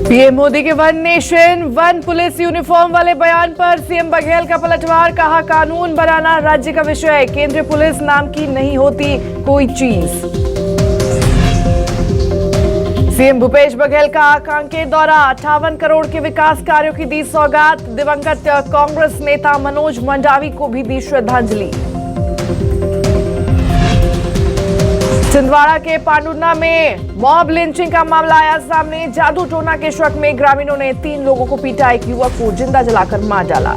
PM Modi के one nation one police uniform वाले बयान पर सीएम बघेल का पलटवार। कहा, कानून बनाना राज्य का विषय, केंद्रीय पुलिस नाम की नहीं होती कोई चीज। सीएम भूपेश बघेल का कांकेर दौरा, 58 करोड़ के विकास कार्यों की दी सौगात। दिवंगत कांग्रेस नेता मनोज मंडावी को भी दी श्रद्धांजलि। छिंदवाड़ा के पांडुना में मॉब लिंचिंग का मामला आया सामने। जादू टोना के शक में ग्रामीणों ने 3 लोगों को पीटा, एक युवक को जिंदा जलाकर मार डाला।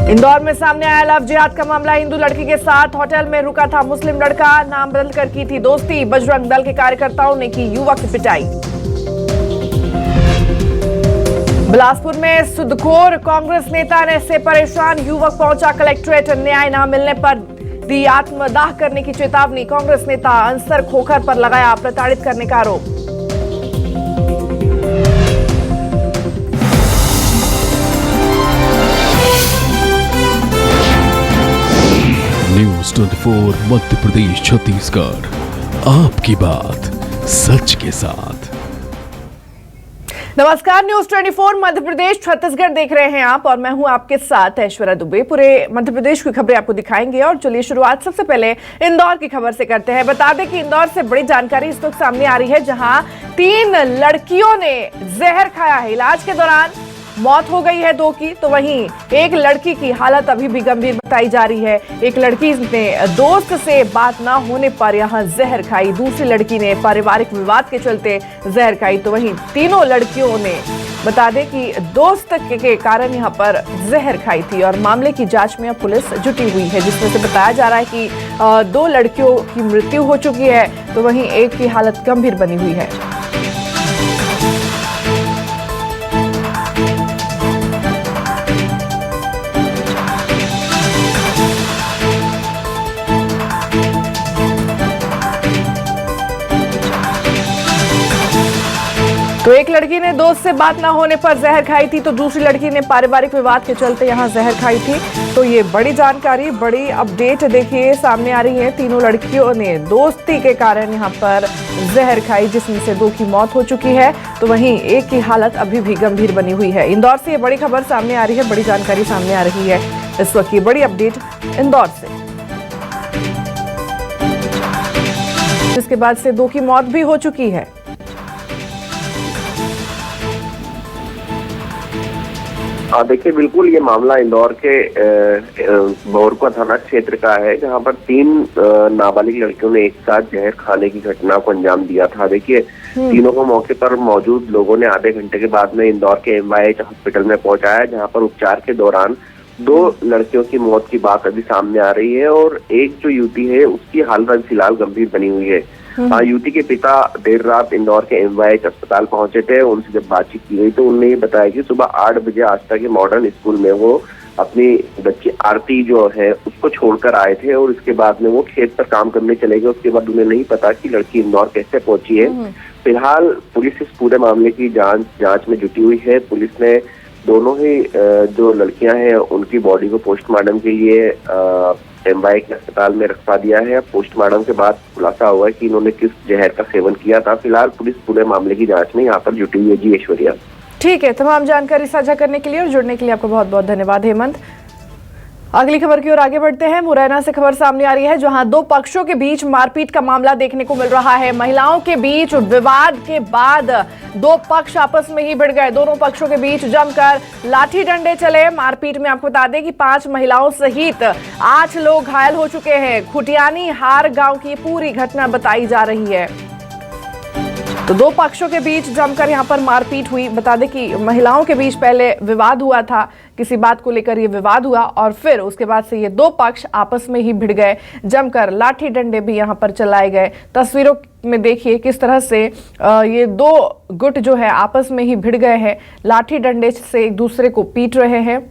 इंदौर में सामने आया लव जिहाद का मामला। हिंदू लड़की के साथ होटल में रुका था मुस्लिम लड़का, नाम बदलकर की थी दोस्ती। बजरंग दल के कार्यकर्ताओं ने की युवक की पिटाई। बिलासपुर में सुदखोर कांग्रेस नेता से परेशान युवक पहुंचा कलेक्ट्रेट। न्याय न मिलने पर दी आत्मदाह करने की चेतावनी। कांग्रेस नेता अंसर खोखर पर लगाया प्रताड़ित करने का आरोप। न्यूज़ 24 मध्य प्रदेश छत्तीसगढ़, आपकी बात सच के साथ। नमस्कार, न्यूज 24 मध्य प्रदेश छत्तीसगढ़ देख रहे हैं आप, और मैं हूं आपके साथ ऐश्वर्या दुबे। पूरे मध्य प्रदेश की खबरें आपको दिखाएंगे, और चलिए शुरुआत सबसे पहले इंदौर की खबर से करते हैं। बता दें कि इंदौर से बड़ी जानकारी इस वक्त सामने आ रही है, जहां 3 लड़कियों ने जहर खाया है। इलाज के दौरान मौत हो गई है 2 की, तो वहीं एक लड़की की हालत अभी भी गंभीर बताई जा रही है। एक लड़की ने दोस्त से बात ना होने पर यहां जहर खाई, दूसरी लड़की ने पारिवारिक विवाद के चलते जहर खाई, तो वहीं तीनों लड़कियों ने बता दें कि दोस्त के कारण यहां पर जहर खाई थी। और मामले की जांच में अब पुलिस जुटी हुई है, जिसमें से बताया जा रहा है कि 2 लड़कियों की मृत्यु हो चुकी है, तो वहीं एक की हालत गंभीर बनी हुई है। तो एक लड़की ने दोस्त से बात ना होने पर जहर खाई थी, तो दूसरी लड़की ने पारिवारिक विवाद के चलते यहां जहर खाई थी। तो ये बड़ी जानकारी, बड़ी अपडेट देखिए सामने आ रही है। तीनों लड़कियों ने दोस्ती के कारण यहां पर जहर खाई, जिसमें से 2 की मौत हो चुकी है, तो वहीं एक की हालत अभी भी गंभीर बनी हुई है। इंदौर से ये बड़ी खबर सामने आ रही है, बड़ी जानकारी सामने आ रही है इस वक्त। ये बड़ी अपडेट इंदौर से, जिसके बाद से 2 की मौत भी हो चुकी है। देखिए, बिल्कुल ये मामला इंदौर के बोरकुआ थाना क्षेत्र का है, जहां पर 3 नाबालिग लड़कियों ने एक साथ जहर खाने की घटना को अंजाम दिया था। देखिए, तीनों को मौके पर मौजूद लोगों ने आधे घंटे के बाद में इंदौर के MYH हॉस्पिटल में पहुंचाया, जहां पर उपचार के दौरान 2 लड़कियों की मौत की बात अभी सामने आ रही है, और एक जो युवती है उसकी हालत फिलहाल गंभीर बनी हुई है। युवती के पिता देर रात इंदौर के MYH अस्पताल पहुंचे थे। उनसे जब बातचीत की गई तो उन्होंने ये बताया कि सुबह 8 बजे आस्था के मॉडर्न स्कूल में वो अपनी बच्ची आरती जो है उसको छोड़कर आए थे, और इसके बाद में वो खेत पर काम करने चले गए। उसके बाद उन्हें नहीं पता कि लड़की इंदौर कैसे पहुंची है। फिलहाल पुलिस इस पूरे मामले की जांच में जुटी हुई है। पुलिस ने दोनों ही जो लड़कियां हैं उनकी बॉडी को पोस्टमार्टम के लिए MYH अस्पताल में रखवा दिया है। पोस्टमार्टम के बाद खुलासा हुआ है कि इन्होंने किस जहर का सेवन किया था। फिलहाल पुलिस पूरे मामले की जांच में यहाँ पर जुटी हुई है। जी ऐश्वर्या। ठीक है, तमाम जानकारी साझा करने के लिए और जुड़ने के लिए आपको बहुत बहुत धन्यवाद हेमंत। अगली खबर की ओर आगे बढ़ते हैं। मुरैना से खबर सामने आ रही है, जहां 2 पक्षों के बीच मारपीट का मामला देखने को मिल रहा है। महिलाओं के बीच विवाद के बाद 2 पक्ष आपस में ही भिड़ गए। दोनों पक्षों के बीच जमकर लाठी डंडे चले। मारपीट में आपको बता दें कि 5 महिलाओं सहित 8 लोग घायल हो चुके हैं। खुटियानी हार गांव की पूरी घटना बताई जा रही है। तो 2 पक्षों के बीच जमकर यहां पर मारपीट हुई। बता दें कि महिलाओं के बीच पहले विवाद हुआ था, किसी बात को लेकर ये विवाद हुआ, और फिर उसके बाद से ये 2 पक्ष आपस में ही भिड़ गए। जमकर लाठी डंडे भी यहां पर चलाए गए। तस्वीरों में देखिए किस तरह से ये 2 गुट जो है आपस में ही भिड़ गए हैं, लाठी डंडे से एक दूसरे को पीट रहे हैं।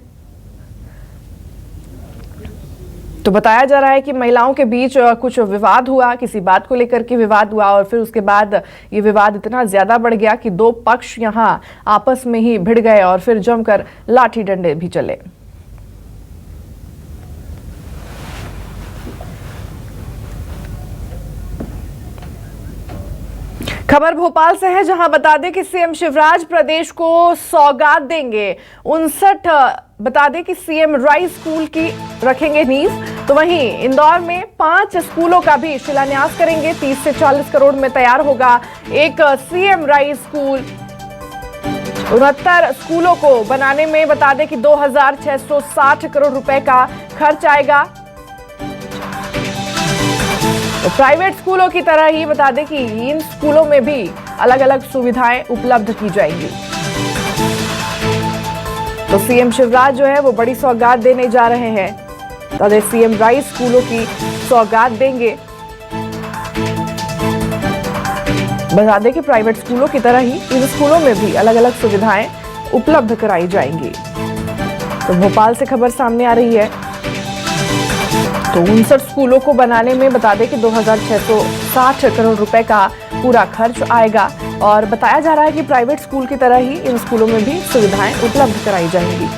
तो बताया जा रहा है कि महिलाओं के बीच कुछ विवाद हुआ, किसी बात को लेकर के विवाद हुआ, और फिर उसके बाद ये विवाद इतना ज्यादा बढ़ गया कि 2 पक्ष यहां आपस में ही भिड़ गए, और फिर जमकर लाठी डंडे भी चले। खबर भोपाल से है, जहां बता दें कि सीएम शिवराज प्रदेश को सौगात देंगे 59। बता दें कि सीएम राइस स्कूल की रखेंगे नींव, तो वहीं इंदौर में 5 स्कूलों का भी शिलान्यास करेंगे। 30 से 40 करोड़ में तैयार होगा एक सीएम राइस स्कूल। 69 स्कूलों को बनाने में बता दें कि 2660 करोड़ रुपए का खर्च आएगा। तो प्राइवेट स्कूलों की तरह ही बता दें कि इन स्कूलों में भी अलग अलग सुविधाएं उपलब्ध की जाएंगी। तो सीएम शिवराज जो है वो बड़ी सौगात देने जा रहे हैं। तो सीएम राइस स्कूलों की सौगात देंगे। बता दें कि प्राइवेट स्कूलों की तरह ही इन स्कूलों में भी अलग अलग सुविधाएं उपलब्ध कराई जाएंगी। तो भोपाल से खबर सामने आ रही है। तो 59 स्कूलों को बनाने में बता दें कि 2660 करोड़ रुपए का पूरा खर्च आएगा और बताया जा रहा है कि प्राइवेट स्कूल की तरह ही इन स्कूलों में भी सुविधाएं उपलब्ध कराई जाएंगी।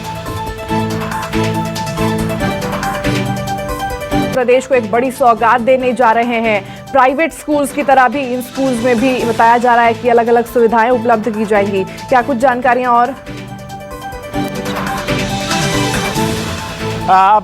प्रदेश को एक बड़ी सौगात देने जा रहे हैं। प्राइवेट स्कूल्स की तरह भी इन स्कूल्स में भी बताया जा रहा है कि अलग अलग सुविधाएं उपलब्ध की जाएंगी। क्या कुछ जानकारियां और?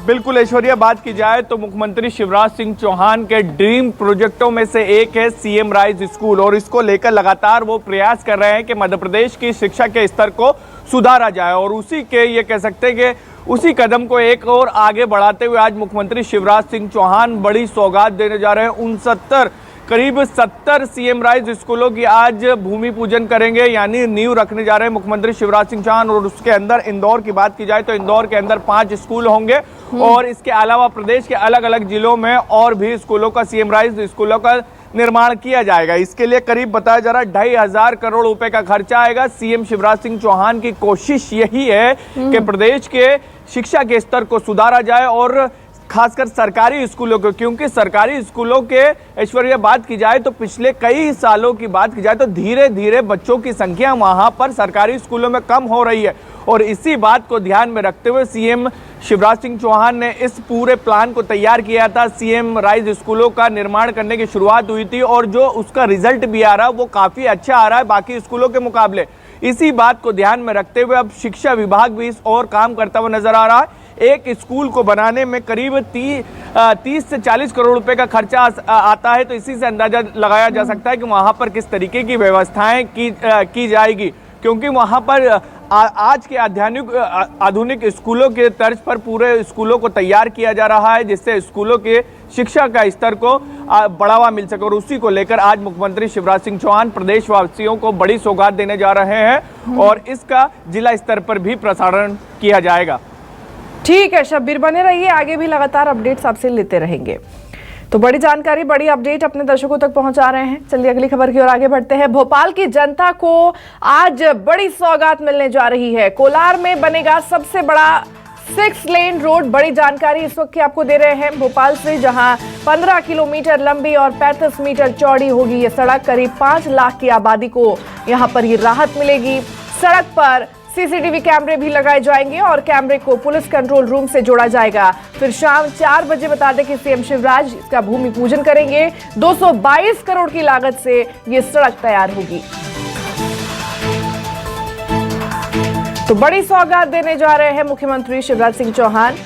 बिल्कुल ऐश्वर्या, बात की जाए तो मुख्यमंत्री शिवराज सिंह चौहान के ड्रीम प्रोजेक्टों में से एक है सीएम राइस स्कूल, और इसको लेकर लगातार वो प्रयास कर रहे हैं कि मध्य प्रदेश की शिक्षा के स्तर को सुधारा जाए। और उसी के ये कह सकते हैं कि उसी कदम को एक और आगे बढ़ाते हुए आज मुख्यमंत्री शिवराज सिंह चौहान बड़ी सौगात देने जा रहे हैं। करीब 70 सीएम राइस स्कूलों की आज भूमि पूजन करेंगे, यानी नींव रखने जा रहे हैं मुख्यमंत्री शिवराज सिंह चौहान। और उसके अंदर इंदौर की बात की जाए तो इंदौर के अंदर 5 स्कूल होंगे और इसके अलावा प्रदेश के अलग अलग जिलों में और भी स्कूलों का सीएम राइस स्कूलों का निर्माण किया जाएगा। इसके लिए करीब बताया जा रहा है 2500 करोड़ रुपए का खर्चा आएगा। सीएम शिवराज सिंह चौहान की कोशिश यही है कि प्रदेश के शिक्षा के स्तर को सुधारा जाए और खासकर सरकारी स्कूलों को, क्योंकि सरकारी स्कूलों के ऐश्वर्या बात की जाए तो पिछले कई सालों की बात की जाए तो धीरे धीरे बच्चों की संख्या वहां पर सरकारी स्कूलों में कम हो रही है। और इसी बात को ध्यान में रखते हुए सीएम शिवराज सिंह चौहान ने इस पूरे प्लान को तैयार किया था। सीएम राइस स्कूलों का निर्माण करने की शुरुआत हुई थी और जो उसका रिजल्ट भी आ रहा है वो काफी अच्छा आ रहा है बाकी स्कूलों के मुकाबले। इसी बात को ध्यान में रखते हुए अब शिक्षा विभाग भी इस और काम करता हुआ नजर आ रहा है। एक स्कूल को बनाने में करीब 30 से 40 करोड़ रुपए का खर्चा आता है। तो इसी से अंदाजा लगाया जा सकता है कि वहां पर किस तरीके की व्यवस्थाएं की जाएगी, क्योंकि वहां पर आज के आधुनिक स्कूलों के तर्ज पर पूरे स्कूलों को तैयार किया जा रहा है, जिससे स्कूलों के शिक्षा का स्तर को बढ़ावा मिल सके। और उसी को लेकर आज मुख्यमंत्री शिवराज सिंह चौहान प्रदेशवासियों को बड़ी सौगात देने जा रहे हैं और इसका जिला स्तर पर भी प्रसारण किया जाएगा। ठीक है शब्बीर, बने रहिए, आगे भी लगातार अपडेट्स आपसे लेते रहेंगे। तो बड़ी जानकारी, बड़ी अपडेट अपने दर्शकों तक पहुंचा रहे हैं। चलिए अगली खबर की ओर आगे बढ़ते हैं। भोपाल की जनता को आज बड़ी सौगात मिलने जा रही है। कोलार में बनेगा सबसे बड़ा 6 लेन रोड। बड़ी जानकारी इस वक्त की आपको दे रहे हैं भोपाल से, जहां 15 किलोमीटर लंबी और 35 मीटर चौड़ी होगी ये सड़क। करीब 5 लाख की आबादी को यहां पर ये राहत मिलेगी। सड़क पर सीसीटीवी कैमरे भी लगाए जाएंगे और कैमरे को पुलिस कंट्रोल रूम से जोड़ा जाएगा। फिर शाम 4 बजे बता दें कि सीएम शिवराज इसका भूमि पूजन करेंगे। 222 करोड़ की लागत से ये सड़क तैयार होगी। तो बड़ी सौगात देने जा रहे हैं मुख्यमंत्री शिवराज सिंह चौहान।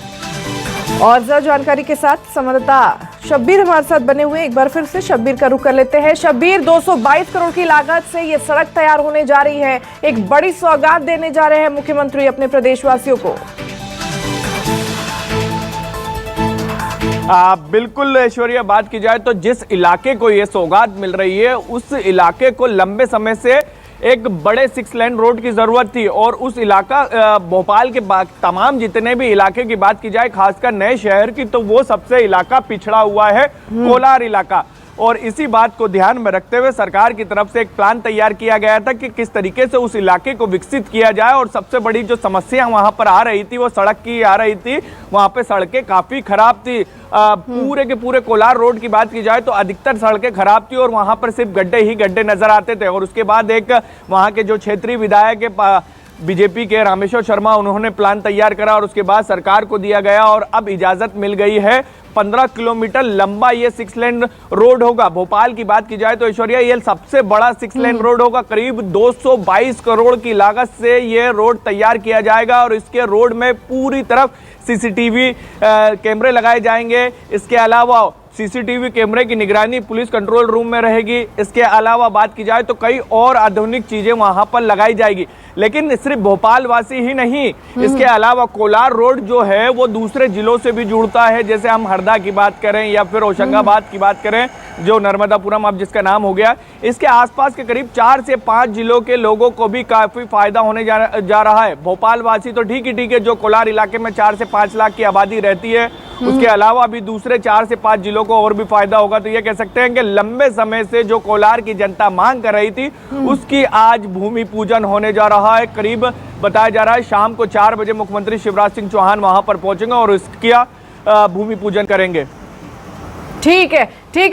और ज्यादा जानकारी के साथ संवाददाता शब्बीर हमारे साथ बने हुए, एक बार फिर से शब्बीर का रुख कर लेते हैं। शब्बीर, 222 करोड़ की लागत से ये सड़क तैयार होने जा रही है। एक बड़ी सौगात देने जा रहे हैं मुख्यमंत्री अपने प्रदेशवासियों को। बिल्कुल ऐश्वर्या, बात की जाए तो जिस इलाके को ये सौगात मिल रही है उस इलाके को लंबे समय से एक बड़े 6 लेन रोड की जरूरत थी। और उस इलाका भोपाल के तमाम जितने भी इलाके की बात की जाए, खासकर नए शहर की, तो वो सबसे इलाका पिछड़ा हुआ है, कोलार इलाका। और इसी बात को ध्यान में रखते हुए सरकार की तरफ से एक प्लान तैयार किया गया था कि किस तरीके से उस इलाके को विकसित किया जाए। और सबसे बड़ी जो समस्या वहां पर आ रही थी वो सड़क की आ रही थी। वहां पे सड़कें काफी खराब थी। पूरे के पूरे कोलार रोड की बात की जाए तो अधिकतर सड़कें खराब थी और वहां पर सिर्फ गड्ढे ही गड्ढे नजर आते थे। और उसके बाद एक वहां के जो क्षेत्रीय विधायक बीजेपी के रामेश्वर शर्मा, उन्होंने प्लान तैयार करा और उसके बाद सरकार को दिया गया और अब इजाजत मिल गई है। 15 किलोमीटर लंबा ये 6 लेन रोड होगा। भोपाल की बात की जाए तो ऐश्वर्या, ये सबसे बड़ा 6 लेन रोड होगा। करीब 222 करोड़ की लागत से ये रोड तैयार किया जाएगा और इसके रोड में पूरी तरफ सीसीटीवी कैमरे लगाए जाएंगे। इसके अलावा सीसीटीवी कैमरे की निगरानी पुलिस कंट्रोल रूम में रहेगी। इसके अलावा बात की जाए तो कई और आधुनिक चीजें वहां पर लगाई जाएगी। लेकिन सिर्फ भोपाल वासी ही नहीं, इसके अलावा कोलार रोड जो है वो दूसरे जिलों से भी जुड़ता है। जैसे हम हरदा की बात करें या फिर होशंगाबाद की बात करें, जो नर्मदापुरम अब जिसका नाम हो गया, इसके आसपास के करीब 4 से 5 जिलों के लोगों को भी काफी फायदा होने जा रहा है। भोपाल वासी तो ठीक है, जो कोलार इलाके में 4 से 5 लाख की आबादी रहती है, उसके अलावा भी दूसरे 4 से 5 जिलों को और भी फायदा होगा। तो ये कह सकते हैं कि लंबे समय से जो कोलार की जनता मांग कर रही थी, उसकी आज भूमि पूजन होने जा रहा है। करीब बताया जा रहा है शाम को 4 बजे मुख्यमंत्री शिवराज सिंह चौहान वहां पर पहुंचेंगे और इसका भूमि पूजन करेंगे। ठीक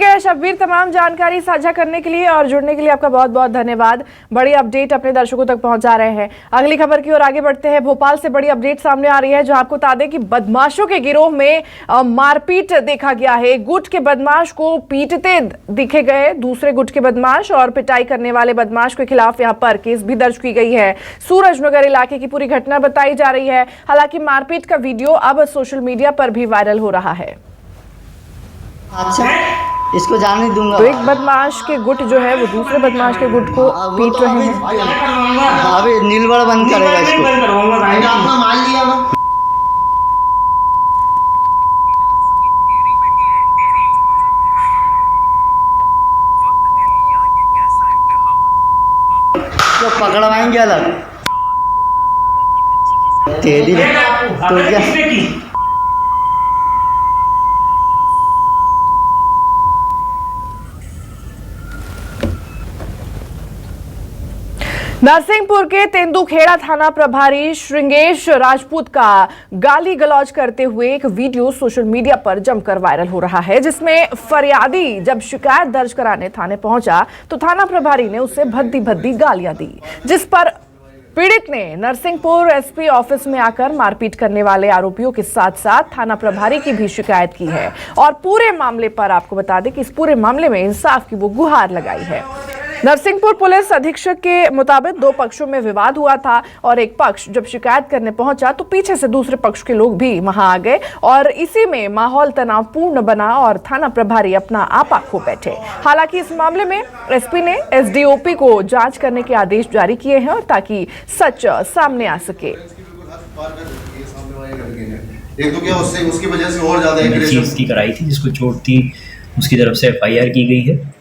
है शब्बीर, तमाम जानकारी साझा करने के लिए और जुड़ने के लिए आपका बहुत बहुत धन्यवाद। बड़ी अपडेट अपने दर्शकों तक पहुंचा रहे हैं। अगली खबर की ओर आगे बढ़ते हैं। भोपाल से बड़ी अपडेट सामने आ रही है, जहां आपको बता दें कि बदमाशों के गिरोह में मारपीट देखा गया है। गुट के बदमाश को पीटते दिखे गए दूसरे गुट के बदमाश, और पिटाई करने वाले बदमाश के खिलाफ यहां पर केस भी दर्ज की गई है। सूरजनगर इलाके की पूरी घटना बताई जा रही है। हालांकि मारपीट का वीडियो अब सोशल मीडिया पर भी वायरल हो रहा है। अच्छा, इसको जाने दूंगा। तो एक बदमाश के गुट जो है वो दूसरे बदमाश के गुट को पीट रहे हैं। अभी नीलबड़ बंद करेगा इसको। अपना माल लिया ना। तो पकड़वाएंगे अलग तेरी तो क्या। नरसिंहपुर के तेंदुखेड़ा थाना प्रभारी श्रृंगेश राजपूत का गाली गलौज करते हुए एक वीडियो सोशल मीडिया पर जमकर वायरल हो रहा है, जिसमें फरियादी जब शिकायत दर्ज कराने थाने पहुंचा तो थाना प्रभारी ने उसे भद्दी भद्दी गालियां दी, जिस पर पीड़ित ने नरसिंहपुर एसपी ऑफिस में आकर मारपीट करने वाले आरोपियों के साथ साथ थाना प्रभारी की भी शिकायत की है। और पूरे मामले पर आपको बता दें कि इस पूरे मामले में इंसाफ की वो गुहार लगाई है। नरसिंहपुर पुलिस अधीक्षक के मुताबिक 2 पक्षों में विवाद हुआ था और एक पक्ष जब शिकायत करने पहुंचा तो पीछे से दूसरे पक्ष के लोग भी वहां आ गए और इसी में माहौल तनावपूर्ण बना और थाना प्रभारी अपना आपा खो बैठे। हालांकि इस मामले में एसपी ने एसडीओपी को जांच करने के आदेश जारी किए हैं और ताकि सच सामने आ सके। एक तो क्या उसकी वजह से और ज्यादा चीज की कराई थी, जिसको चोट थी उसकी तरफ से एफआईआर की गई है।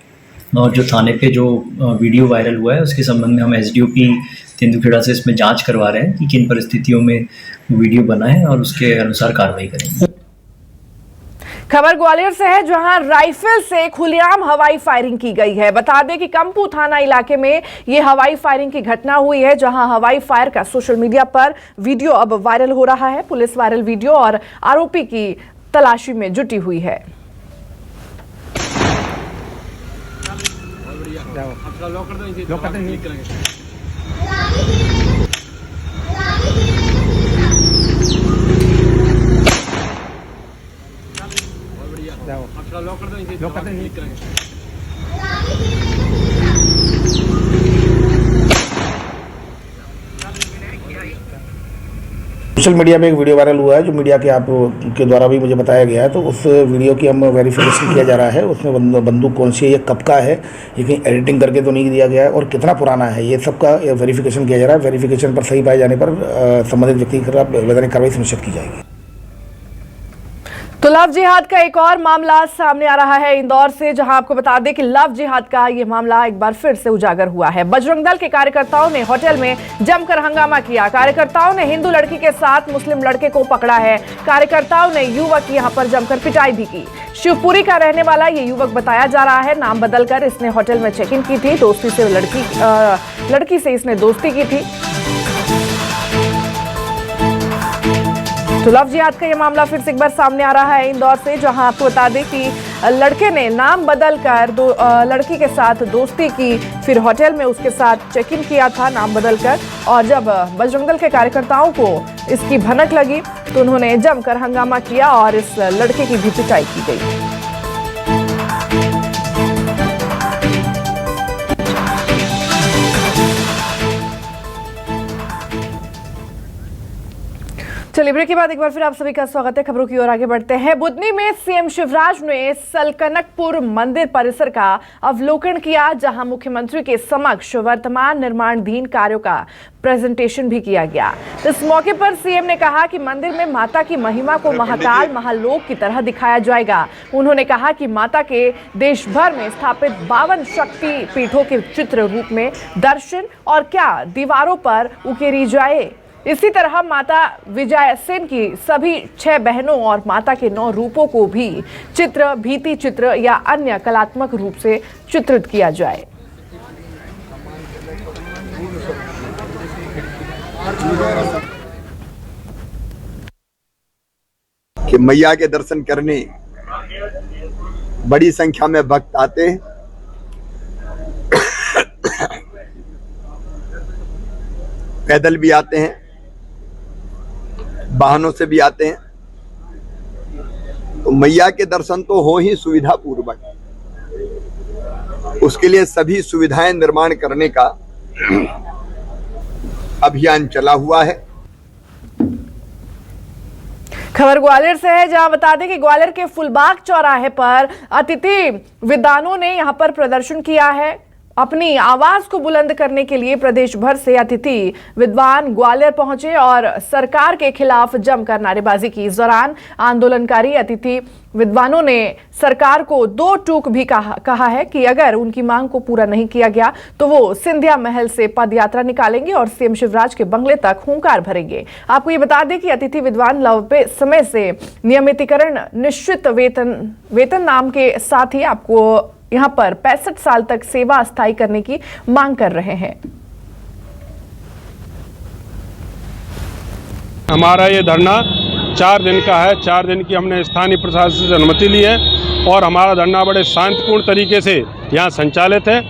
और जो थाने पे जो वीडियो वायरल हुआ है उसके संबंध में हम एसडीओपी तेंदुखेड़ा से इसमें जांच करवा रहे हैं कि किन परिस्थितियों में वीडियो बना है और उसके अनुसार कार्रवाई करेंगे। खबर ग्वालियर से है, जहां राइफल से खुलेआम हवाई फायरिंग की गई है। बता दें कि कंपू थाना इलाके में यह हवाई फायरिंग की घटना हुई है, जहां हवाई फायर का सोशल मीडिया पर वीडियो अब वायरल हो रहा है। पुलिस वायरल वीडियो और आरोपी की तलाशी में जुटी हुई है। सोशल मीडिया में एक वीडियो वायरल हुआ है, जो मीडिया के आप के द्वारा भी मुझे बताया गया है। तो उस वीडियो की हम वेरिफिकेशन किया जा रहा है। उसमें बंदूक कौन सी है, ये कब का है, ये कहीं एडिटिंग करके तो नहीं दिया गया है, और कितना पुराना है, ये सब का वेरिफिकेशन किया जा रहा है। वेरिफिकेशन पर सही पाए जाने पर संबंधित व्यक्ति के खिलाफ वैधानिक कार्रवाई सुनिश्चित की जाएगी। तो लव जिहाद का एक और मामला सामने आ रहा है इंदौर से, जहां आपको बता दें कि लव जिहाद का यह मामला एक बार फिर से उजागर हुआ है। बजरंग दल के कार्यकर्ताओं ने होटल में जमकर हंगामा किया। कार्यकर्ताओं ने हिंदू लड़की के साथ मुस्लिम लड़के को पकड़ा है। कार्यकर्ताओं ने युवक की यहां पर जमकर पिटाई भी की। शिवपुरी का रहने वाला ये युवक बताया जा रहा है। नाम बदलकर इसने होटल में चेक इन की थी। दोस्ती से लड़की से इसने दोस्ती की थी। तो लव जिहाद का ये मामला फिर से एक बार सामने आ रहा है इंदौर से, जहां आपको बता दें कि लड़के ने नाम बदलकर लड़की के साथ दोस्ती की, फिर होटल में उसके साथ चेक इन किया था नाम बदलकर, और जब बजरंग दल के कार्यकर्ताओं को इसकी भनक लगी तो उन्होंने जमकर हंगामा किया और इस लड़के की भी पिटाई की गई। चलिए ब्रेक के बाद एक बार फिर आप सभी का स्वागत है। खबरों की ओर आगे बढ़ते हैं। बुधनी में सीएम शिवराज ने सलकनकपुर मंदिर परिसर का अवलोकन किया, जहां मुख्यमंत्री के समक्ष वर्तमान निर्माणाधीन कार्यों का प्रेजेंटेशन भी किया गया। इस मौके पर सीएम ने कहा कि मंदिर में माता की महिमा को महाकाल महालोक की तरह दिखाया जाएगा। उन्होंने कहा कि माता के देश भर में स्थापित 52 शक्ति पीठों के चित्र रूप में दर्शन और क्या दीवारों पर उकेरी जाए। इसी तरह माता विजय सेन की सभी 6 बहनों और माता के 9 रूपों को भी चित्र, भित्ति चित्र या अन्य कलात्मक रूप से चित्रित किया जाए। कि मैया के दर्शन करने बड़ी संख्या में भक्त आते हैं। पैदल भी आते हैं, वाहनों से भी आते हैं। तो मैया के दर्शन तो हो ही सुविधा पूर्वक, उसके लिए सभी सुविधाएं निर्माण करने का अभियान चला हुआ है। खबर ग्वालियर से है, जहां बता दें कि ग्वालियर के फुलबाग चौराहे पर अतिथि विद्वानों ने यहां पर प्रदर्शन किया है। अपनी आवाज को बुलंद करने के लिए प्रदेश भर से अतिथि विद्वान ग्वालियर पहुंचे और सरकार के खिलाफ जमकर नारेबाजी की। इस दौरान आंदोलनकारी अतिथि विद्वानों ने सरकार को 2 टूक भी कहा है कि अगर उनकी मांग को पूरा नहीं किया गया तो वो सिंधिया महल से पदयात्रा निकालेंगे और सीएम शिवराज के बंगले तक हुंकार भरेंगे। आपको ये बता दें कि अतिथि विद्वान लंबे समय से नियमितीकरण निश्चित वेतन नाम के साथ ही आपको यहां पर 65 साल तक सेवा अस्थायी करने की मांग कर रहे हैं। हमारा ये धरना 4 दिन का है। 4 दिन की हमने स्थानीय प्रशासन से अनुमति ली है और हमारा धरना बड़े शांतिपूर्ण तरीके से यहाँ संचालित है।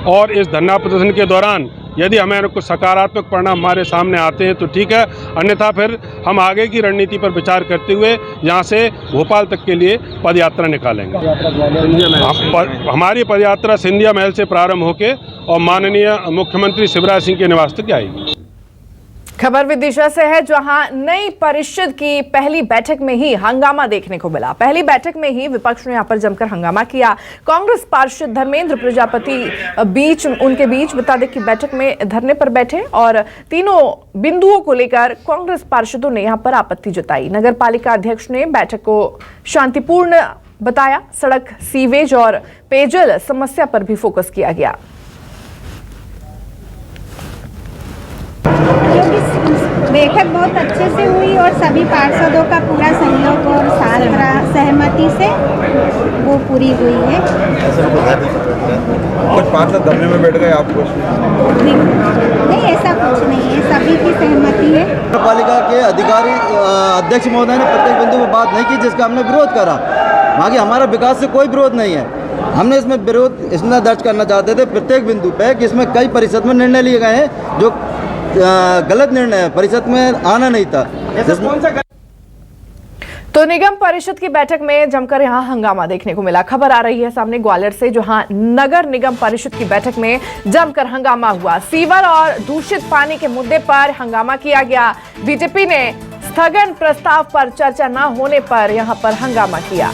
और इस धरना प्रदर्शन के दौरान यदि हमें कुछ सकारात्मक परिणाम हमारे सामने आते हैं तो ठीक है, अन्यथा फिर हम आगे की रणनीति पर विचार करते हुए यहाँ से भोपाल तक के लिए पदयात्रा निकालेंगे। हमारी पदयात्रा सिंधिया महल से प्रारंभ होकर और माननीय मुख्यमंत्री शिवराज सिंह के निवास तक आएगी। खबर विदिशा से है, जहां नई परिषद की पहली बैठक में ही हंगामा देखने को मिला। पहली बैठक में ही विपक्ष ने यहां पर जमकर हंगामा किया। कांग्रेस पार्षद धर्मेंद्र प्रजापति उनके बीच बता दें कि बैठक में धरने पर बैठे और तीनों बिंदुओं को लेकर कांग्रेस पार्षदों ने यहां पर आपत्ति जताई। नगर पालिका अध्यक्ष ने बैठक को शांतिपूर्ण बताया। सड़क, सीवेज और पेयजल समस्या पर भी फोकस किया गया। बैठक बहुत अच्छे से हुई और सभी पार्षदों का पूरा सहयोग और साथ सहमति से वो पूरी हुई है। कुछ पार्षद धरने में बैठ गए, आपको नहीं, ऐसा कुछ नहीं है, सभी की सहमति है। नगर पालिका के अधिकारी अध्यक्ष महोदय ने प्रत्येक बिंदु पर बात नहीं की जिसका हमने विरोध करा। बाकी हमारा विकास से कोई विरोध नहीं है। हमने इसमें विरोध इसलिए दर्ज करना चाहते थे प्रत्येक बिंदु पे कि इसमें कई परिषद में निर्णय लिए गए हैं जो गलत निर्णय है, परिषद में आना नहीं था। तो निगम परिषद की बैठक में जमकर यहां हंगामा देखने को मिला। खबर आ रही है सामने ग्वालियर से, जहां नगर निगम परिषद की बैठक में जमकर हंगामा हुआ। सीवर और दूषित पानी के मुद्दे पर हंगामा किया गया। बीजेपी ने स्थगन प्रस्ताव पर चर्चा न होने पर यहां पर हंगामा किया।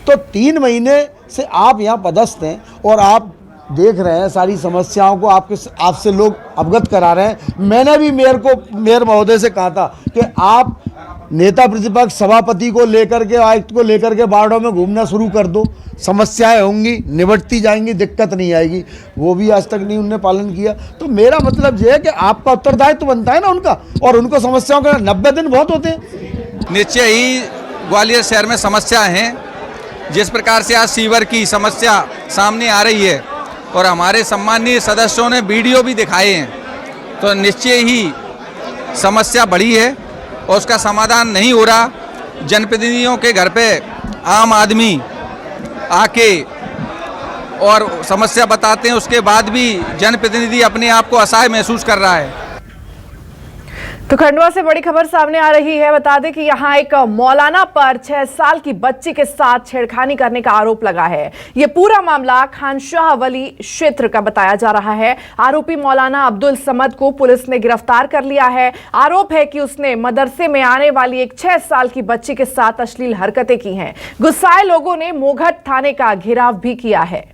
तो 3 महीने से आप यहाँ पदस्थ हैं और आप देख रहे हैं सारी समस्याओं को, आपसे लोग अवगत करा रहे हैं। मैंने भी मेयर महोदय से कहा था कि आप नेता प्रतिपक्ष सभापति को लेकर के, आयुक्त को लेकर के वार्डों में घूमना शुरू कर दो, समस्याएं होंगी, निबटती जाएंगी, दिक्कत नहीं आएगी। वो भी आज तक नहीं उनने पालन किया। तो मेरा मतलब ये है कि आपका उत्तरदायित्व बनता है ना उनका, और उनको समस्याओं के 90 दिन बहुत होते हैं। निश्चय ही ग्वालियर शहर में समस्याएं हैं। जिस प्रकार से आज सीवर की समस्या सामने आ रही है और हमारे सम्मानीय सदस्यों ने वीडियो भी दिखाए हैं, तो निश्चय ही समस्या बड़ी है और उसका समाधान नहीं हो रहा। जनप्रतिनिधियों के घर पे आम आदमी आके और समस्या बताते हैं, उसके बाद भी जनप्रतिनिधि अपने आप को असहाय महसूस कर रहा है। तो खंडवा से बड़ी खबर सामने आ रही है। बता दें कि यहाँ एक मौलाना पर 6 साल की बच्ची के साथ छेड़खानी करने का आरोप लगा है। ये पूरा मामला खानशाह वली क्षेत्र का बताया जा रहा है। आरोपी मौलाना अब्दुल समद को पुलिस ने गिरफ्तार कर लिया है। आरोप है कि उसने मदरसे में आने वाली एक 6 साल की बच्ची के साथ अश्लील हरकतें की हैं। गुस्साए लोगों ने मोघट थाने का घेराव भी किया है।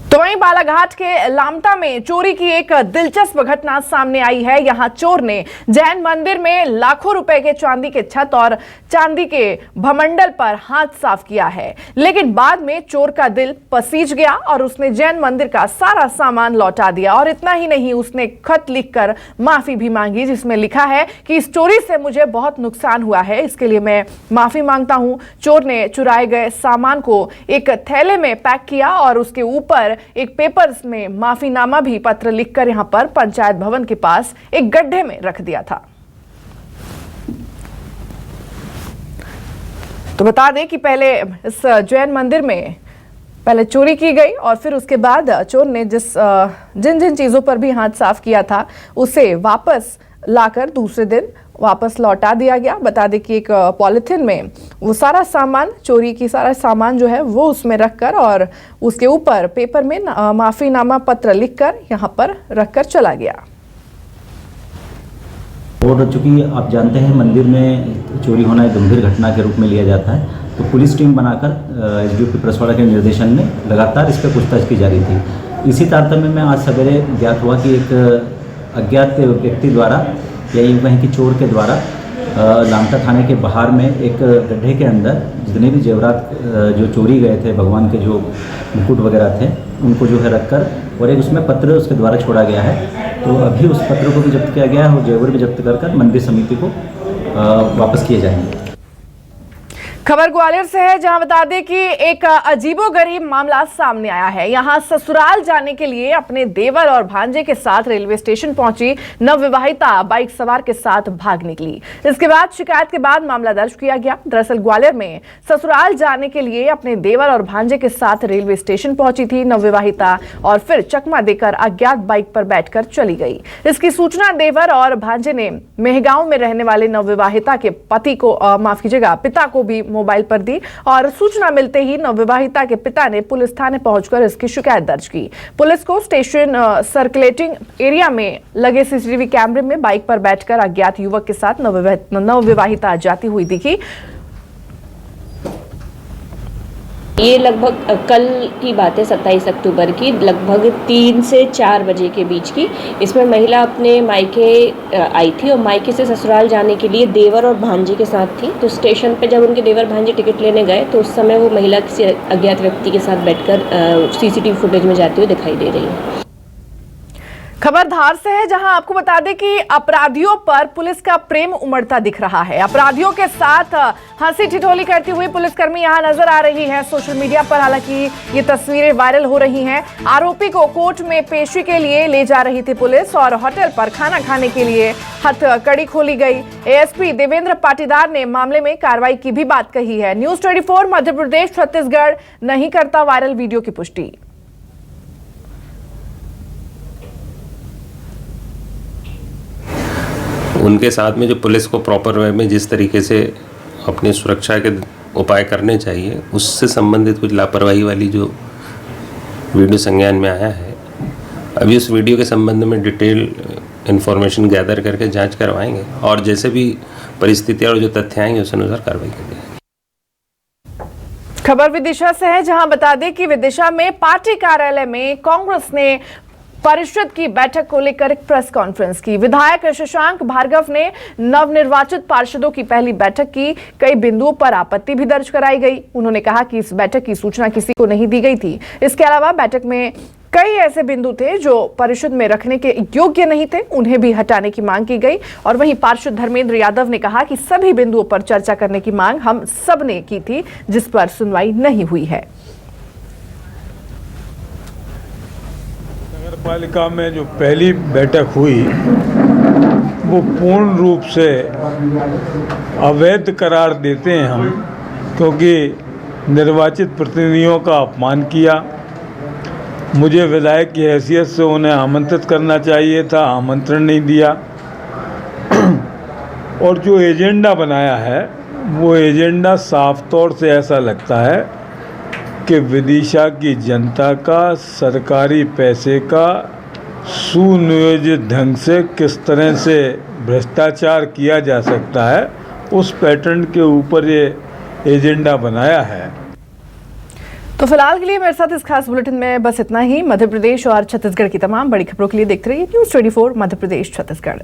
तो वहीं बालाघाट के लामटा में चोरी की एक दिलचस्प घटना सामने आई है। यहां चोर ने जैन मंदिर में लाखों रुपए के चांदी के छत और चांदी के भमंडल पर हाथ साफ किया है, लेकिन बाद में चोर का दिल पसीज गया और उसने जैन मंदिर का सारा सामान लौटा दिया। और इतना ही नहीं, उसने खत लिखकर माफी भी मांगी, जिसमें लिखा है कि इस चोरी से मुझे बहुत नुकसान हुआ है, इसके लिए मैं माफी मांगता हूं। चोर ने चुराए गए सामान को एक थैले में पैक किया और उसके ऊपर एक पेपर्स में माफीनामा भी पत्र लिखकर यहां पर पंचायत भवन के पास एक गड्ढे में रख दिया था। तो बता दें कि पहले इस जैन मंदिर में पहले चोरी की गई और फिर उसके बाद चोर ने जिन जिन चीजों पर भी हाथ साफ किया था उसे वापस लाकर दूसरे दिन वापस लौटा दिया गया। बता दें कि एक पॉलिथीन में वो सारा सामान, चोरी की सारा सामान जो है वो उसमें रखकर और उसके ऊपर पेपर में माफीनामा पत्र लिखकर यहां पर रखकर चला गया। और चूंकि आप जानते हैं मंदिर में चोरी होना एक गंभीर घटना के रूप में लिया जाता है, तो पुलिस टीम बनाकर एसडीओपी परसवाड़ा के निर्देशन में लगातार इस पर पूछताछ की जा रही थी। इसी तारतम्य में आज सवेरे ज्ञात हुआ कि एक अज्ञात व्यक्ति द्वारा या यूँ कहें कि चोर के द्वारा लामटा थाने के बाहर में एक गड्ढे के अंदर जितने भी जेवरात जो चोरी गए थे, भगवान के जो मुकुट वगैरह थे, उनको जो है रखकर और एक उसमें पत्र उसके द्वारा छोड़ा गया है। तो अभी उस पत्र को भी जब्त किया गया है और जेवर भी जब्त कर मंदिर समिति को वापस किए जाएंगे। खबर ग्वालियर से है, जहां बता दें कि एक अजीबोगरीब मामला सामने आया है। यहां ससुराल जाने के लिए अपने देवर और भांजे के साथ रेलवे स्टेशन पहुंची नवविवाहिता बाइक सवार के साथ भाग निकली। इसके बाद शिकायत के बाद मामला दर्ज किया गया। दरअसल ग्वालियर में ससुराल जाने के लिए अपने देवर और भांजे के साथ रेलवे स्टेशन पहुंची थी नवविवाहिता और फिर चकमा देकर अज्ञात बाइक पर बैठकर चली गई। इसकी सूचना देवर और भांजे ने मेहगांव में रहने वाले नवविवाहिता के पति को पिता को भी मोबाइल पर दी और सूचना मिलते ही नवविवाहिता के पिता ने पुलिस थाने पहुंचकर इसकी शिकायत दर्ज की। पुलिस को स्टेशन सर्कुलेटिंग एरिया में लगे सीसीटीवी कैमरे में बाइक पर बैठकर अज्ञात युवक के साथ नवविवाहिता जाती हुई दिखी। ये लगभग कल की बात है, 27 अक्टूबर की, लगभग 3 से 4 बजे के बीच की। इसमें महिला अपने मायके आई थी और मायके से ससुराल जाने के लिए देवर और भांजे के साथ थी। तो स्टेशन पे जब उनके देवर भांजे टिकट लेने गए तो उस समय वो महिला किसी अज्ञात व्यक्ति के साथ बैठकर सीसीटीवी फुटेज में जाती हुई दिखाई दे रही है। खबर धार से है, जहां आपको बता दें कि अपराधियों पर पुलिस का प्रेम उमड़ता दिख रहा है। अपराधियों के साथ हंसी ठिठोली करती हुई पुलिसकर्मी यहां नजर आ रही है सोशल मीडिया पर। हालांकि ये तस्वीरें वायरल हो रही हैं। आरोपी को कोर्ट में पेशी के लिए ले जा रही थी पुलिस और होटल पर खाना खाने के लिए हथकड़ी खोली गई। एएसपी देवेंद्र पाटीदार ने मामले में कार्रवाई की भी बात कही है। न्यूज 24 मध्य प्रदेश छत्तीसगढ़ नहीं करता वायरल वीडियो की पुष्टि। उनके साथ में जो पुलिस को प्रॉपर वे में जिस तरीके से अपनी सुरक्षा के उपाय करने चाहिए, उससे संबंधित कुछ लापरवाही वाली जो वीडियो संज्ञान में आया है, अभी उस वीडियो के संबंध में डिटेल इन्फॉर्मेशन गैदर करके जांच करवाएंगे और जैसे भी परिस्थितियाँ और जो तथ्य आएंगे उस अनुसार कार्रवाई करेंगे। खबर विदिशा से है, जहां बता दें कि विदिशा में पार्टी कार्यालय में कांग्रेस ने परिषद की बैठक को लेकर एक प्रेस कॉन्फ्रेंस की। विधायक शशांक भार्गव ने नवनिर्वाचित पार्षदों की पहली बैठक की। कई बिंदुओं पर आपत्ति भी दर्ज कराई गई। उन्होंने कहा कि इस बैठक की सूचना किसी को नहीं दी गई थी। इसके अलावा बैठक में कई ऐसे बिंदु थे जो परिषद में रखने के योग्य नहीं थे, उन्हें भी हटाने की मांग की गई। और वहीं पार्षद धर्मेंद्र यादव ने कहा कि सभी बिंदुओं पर चर्चा करने की मांग हम सब ने की थी, जिस पर सुनवाई नहीं हुई है। नगरपालिका में जो पहली बैठक हुई वो पूर्ण रूप से अवैध करार देते हैं हम, क्योंकि निर्वाचित प्रतिनिधियों का अपमान किया। मुझे विधायक की हैसियत से उन्हें आमंत्रित करना चाहिए था, आमंत्रण नहीं दिया। और जो एजेंडा बनाया है वो एजेंडा साफ तौर से ऐसा लगता है कि विदिशा की जनता का सरकारी पैसे का सुनियोजित ढंग से किस तरह से भ्रष्टाचार किया जा सकता है, उस पैटर्न के ऊपर ये एजेंडा बनाया है। तो फिलहाल के लिए मेरे साथ इस खास बुलेटिन में बस इतना ही। मध्य प्रदेश और छत्तीसगढ़ की तमाम बड़ी खबरों के लिए देखते रहिए News 24 मध्य प्रदेश छत्तीसगढ़।